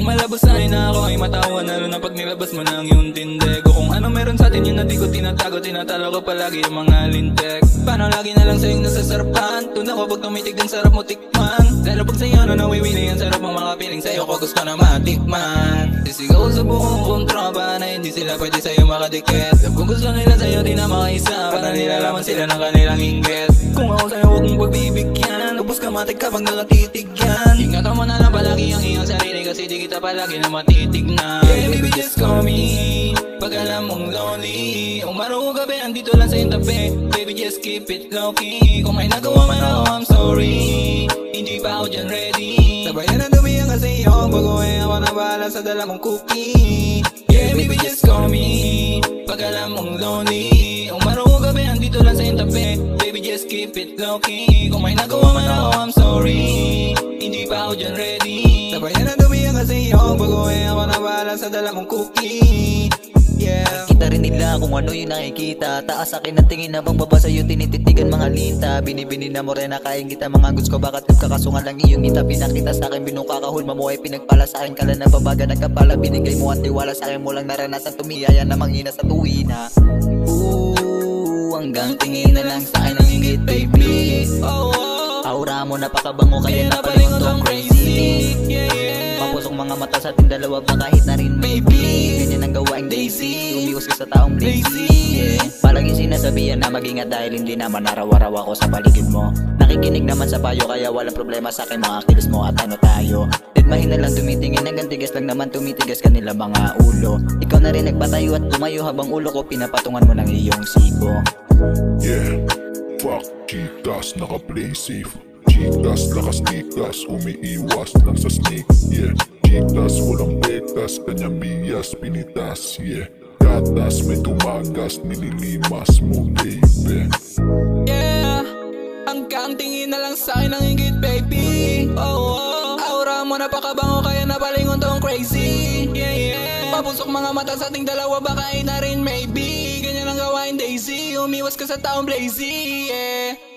malabos sa'kin na ako ay matawan, lalo na pag nilabas mo na ang iyong tindego. Kung ano meron sa'tin yun na di ko tinatago, tinatalo ko palagi yung mga lintek. Paano lagi na lang sa'yong nasasarapan, tuna ko pag tumitig din sarap mo tikman. Lalo pag sa'yo na nawiwili ang sarap ng mga piling sa'yo ko gusto na matikman. Sisigaw sa buong kontraba na hindi sila pwede sa'yo makadikit. Kung gusto nila sa'yo di na makaisa, para nilalaman sila ng kanilang inggit. Kung ako sa'yo huwag mong pagbibigyan, lubos ka matik kapag nakatitigyan. Ingatan mo na lang palagi ang iyong sarili, kasi di kita palagi na matitignan. Yeah baby just call me pag alam mong lonely. Kung maruho ka ba andito lang sa iyong tabi, baby just keep it low key. Kung may nagawa man ako I'm sorry, hindi pa ako dyan ready. Sabayan na dumiyan kasi iyo, bago eh ako na bahala sa dala mong cookie. Yeah baby just call me pag alam mong lonely. Kung maruho ka ba andito lang sa iyong tabi, baby just keep it low key. Kung may nagawa man ako I'm sorry, hindi pa ako dyan ready. Sabayan na dumiyan kasi iyo, bago eh ako na bahala sa dala mong cookie. Yeah. Kita rin nila kung ano yung nakikita. Taas akin ang tingin habang baba sa'yo tinititigan mga lita. Binibini na morena kain kita mga goods ko. Bakit nagkakasungan lang iyong ngita? Pinakita sa'kin binukakahul mamuhay. Pinagpala sa'kin kala na babaga nagkapala. Binigay mo ang tiwala sa'kin mo lang naranasan. Tumiyaya na manghina sa tuwina. Hanggang tingin na lang sa'kin ang hingit baby. Aura mo napakabango kaya napalingon tong crazy. Mapusok mga mata sa ating dalawa ba kahit na rin maybe. Ganyan ang gawaing daisy, umiwas ka sa taong lazy. Palaging sinasabihan na mag-ingat dahil hindi naman araw-araw ako sa paligid mo. Nakikinig naman sa payo kaya walang problema sa akin mga kilos mo at ano tayo. Didmahin na lang tumitingin hanggang tigas lang naman tumitigas kanila mga ulo. Ikaw na rin nagpatayo at tumayo habang ulo ko pinapatungan mo ng iyong sibo. Yeah, fuck chikas, naka-play safe. Chikas, lakas tikas, umiiwas lang sa snake. Yeah, chikas, walang petas, kanyang bias, pinitas. Yeah, gatas, may tumagas, nililimas mo baby. Yeah, hanggang tingin na lang sa'kin ang hingit baby. Aura mo napakabango kaya napalingon tong crazy. Yeah, mapusok mga mata sa ating dalawa baka ay na rin maybe. Ganyan ang gawain daisy, umiwas ka sa taong blazy. Yeah.